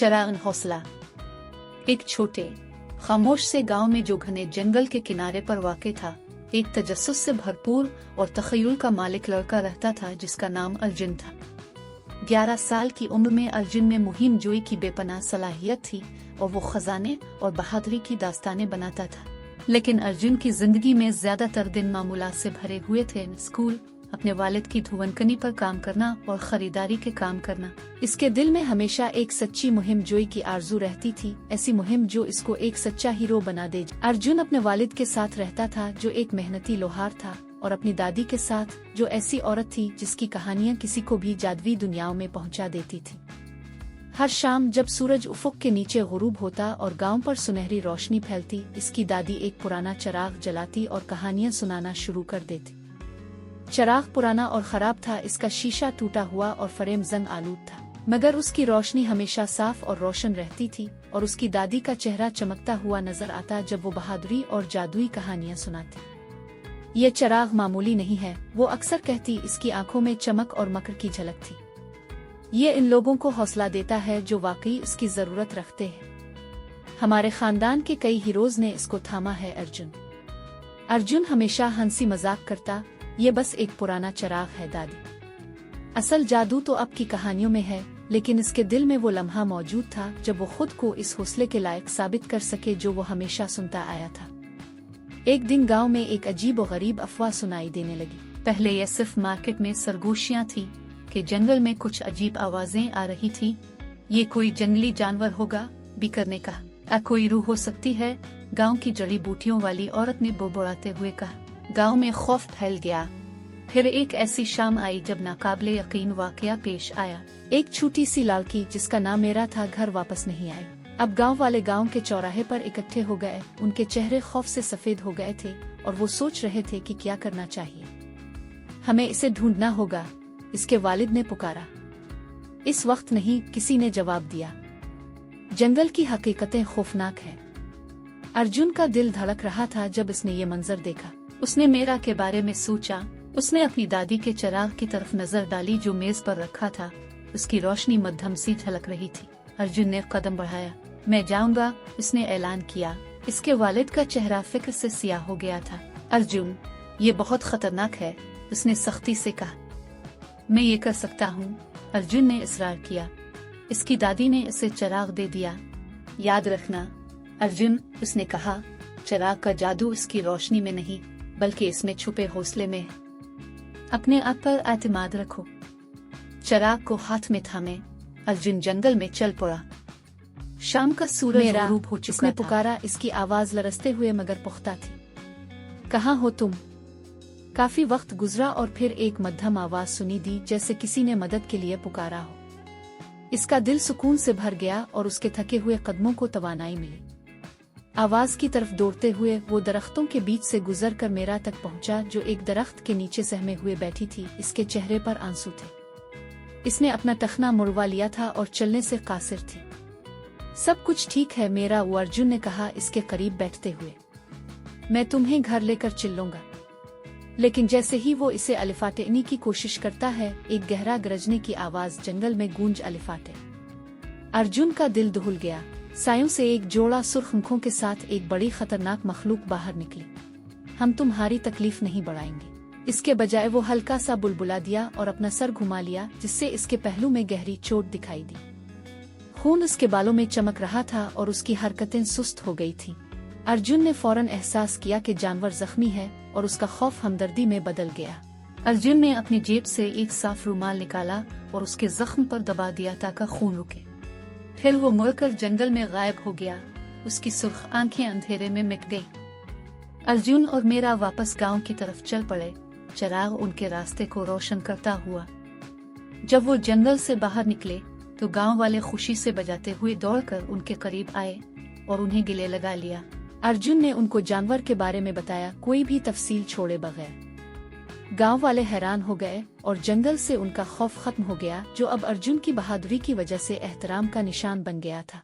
चराग हौसला। एक छोटे खामोश से गांव में जो घने जंगल के किनारे पर वाक़ था, एक तजस्सुस से भरपूर और तख़य्युल का मालिक लड़का रहता था जिसका नाम अर्जुन था। 11 साल की उम्र में अर्जुन में मुहिम जोई की बेपनाह सलाहियत थी और वो खजाने और बहादुरी की दास्तानें बनाता था। लेकिन अर्जुन की जिंदगी में ज्यादातर दिन मामूलात से भरे हुए थे। स्कूल, अपने वालिद की धुवनकनी पर काम करना और खरीदारी के काम करना। इसके दिल में हमेशा एक सच्ची मुहिम जोई की आरजू रहती थी, ऐसी मुहिम जो इसको एक सच्चा हीरो बना दे। अर्जुन अपने वालिद के साथ रहता था जो एक मेहनती लोहार था, और अपनी दादी के साथ जो ऐसी औरत थी जिसकी कहानियां किसी को भी जादुई दुनियाओं में पहुंचा देती थी। हर शाम जब सूरज उफुक के नीचे गुरूब होता और गांव पर सुनहरी रोशनी फैलती, इसकी दादी एक पुराना चराग जलाती और कहानियां सुनाना शुरू कर देती। चराग पुराना और खराब था, इसका शीशा टूटा हुआ और फ्रेम जंग आलूद था, मगर उसकी रोशनी हमेशा साफ और रोशन रहती थी और उसकी दादी का चेहरा चमकता हुआ नजर आता जब वो बहादुरी और जादुई कहानियां सुनाती। ये चराग मामूली नहीं है, वो अक्सर कहती, इसकी आंखों में चमक और मकर की झलक थी। ये इन लोगों को हौसला देता है जो वाकई उसकी जरूरत रखते हैं। हमारे खानदान के कई हीरोज ने इसको थामा है। अर्जुन हमेशा हंसी मजाक करता, ये बस एक पुराना चराग है दादी। असल जादू तो अब की कहानियों में है, लेकिन इसके दिल में वो लम्हा मौजूद था जब वो खुद को इस हौसले के लायक साबित कर सके जो वो हमेशा सुनता आया था। एक दिन गांव में एक अजीब और गरीब अफवाह सुनाई देने लगी। पहले यह सिर्फ मार्केट में सरगोशियां थी कि जंगल में कुछ अजीब आवाजें आ रही थी। ये कोई जंगली जानवर होगा, बीकर ने कहा। कोई रूह हो सकती है, गांव की जड़ी बूटियों वाली औरत ने बुड़बुड़ाते हुए कहा। गांव में खौफ फैल गया। फिर एक ऐसी शाम आई जब नाकाबिले यकीन वाकया पेश आया। एक छोटी सी लड़की जिसका नाम मेरा था घर वापस नहीं आई। अब गांव वाले गांव के चौराहे पर इकट्ठे हो गए। उनके चेहरे खौफ से सफेद हो गए थे और वो सोच रहे थे कि क्या करना चाहिए। हमें इसे ढूंढना होगा, इसके वालिद ने पुकारा। इस वक्त नहीं, किसी ने जवाब दिया। जंगल की हकीकतें खौफनाक है। अर्जुन का दिल धड़क रहा था जब इसने ये मंजर देखा। उसने मेरा के बारे में सोचा। उसने अपनी दादी के चराग की तरफ नजर डाली जो मेज पर रखा था। उसकी रोशनी मध्यम सी झलक रही थी। अर्जुन ने कदम बढ़ाया। मैं जाऊंगा, उसने ऐलान किया। इसके वालिद का चेहरा फिक्र से सियाह हो गया था। अर्जुन, ये बहुत खतरनाक है, उसने सख्ती से कहा। मैं ये कर सकता हूँ, अर्जुन ने इसरार किया। इसकी दादी ने इसे चराग दे दिया। याद रखना अर्जुन, उसने कहा, चराग का जादू इसकी रोशनी में नहीं बल्कि इसमें छुपे हौसले में है। अपने आप पर एतमाद रखो। चराग को हाथ में थामे अर्जुन जंगल में चल पड़ा। शाम का सूरज गुरूब हो चुका था। पुकारा, इसकी आवाज लरसते हुए मगर पुख्ता थी। कहाँ हो तुम? काफी वक्त गुजरा और फिर एक मध्यम आवाज सुनी दी, जैसे किसी ने मदद के लिए पुकारा हो। इसका दिल सुकून से भर गया और उसके थके हुए कदमों को तवानाई मिली। आवाज की तरफ दौड़ते हुए वो दरख्तों के बीच से गुजर कर मेरा तक पहुंचा, जो एक दरख्त के नीचे सहमे हुए बैठी थी। इसके चेहरे पर आंसू थे। इसने अपना टखना मुड़वा लिया था और चलने से कासिर थी। सब कुछ ठीक है मेरा, वो अर्जुन ने कहा इसके करीब बैठते हुए। मैं तुम्हें घर लेकर चलूंगा। लेकिन जैसे ही वो इसे अलिफाटेने की कोशिश करता है, एक गहरा गरजने की आवाज जंगल में गूंज अलिफाटे। अर्जुन का दिल दहुल गया। सायों से एक जोड़ा सुर्ख आंखों के साथ एक बड़ी खतरनाक मखलूक बाहर निकली। हम तुम्हारी तकलीफ नहीं बढ़ाएंगे। इसके बजाय वो हल्का सा बुलबुला दिया और अपना सर घुमा लिया, जिससे इसके पहलू में गहरी चोट दिखाई दी। खून उसके बालों में चमक रहा था और उसकी हरकतें सुस्त हो गई थीं। अर्जुन ने फौरन एहसास किया कि जानवर जख्मी है और उसका खौफ हमदर्दी में बदल गया। अर्जुन ने अपनी जेब से एक साफ रुमाल निकाला और उसके जख्म पर दबा दिया ताकि खून रुके। फिर वो मुड़कर जंगल में गायब हो गया। उसकी सुर्ख आंखें अंधेरे में मिट गईं। अर्जुन और मेरा वापस गांव की तरफ चल पड़े, चराग उनके रास्ते को रोशन करता हुआ। जब वो जंगल से बाहर निकले तो गांव वाले खुशी से बजाते हुए दौड़कर उनके करीब आए और उन्हें गले लगा लिया। अर्जुन ने उनको जानवर के बारे में बताया, कोई भी तफसील छोड़े बगैर। गांव वाले हैरान हो गए और जंगल से उनका खौफ खत्म हो गया, जो अब अर्जुन की बहादुरी की वजह से एहतराम का निशान बन गया था।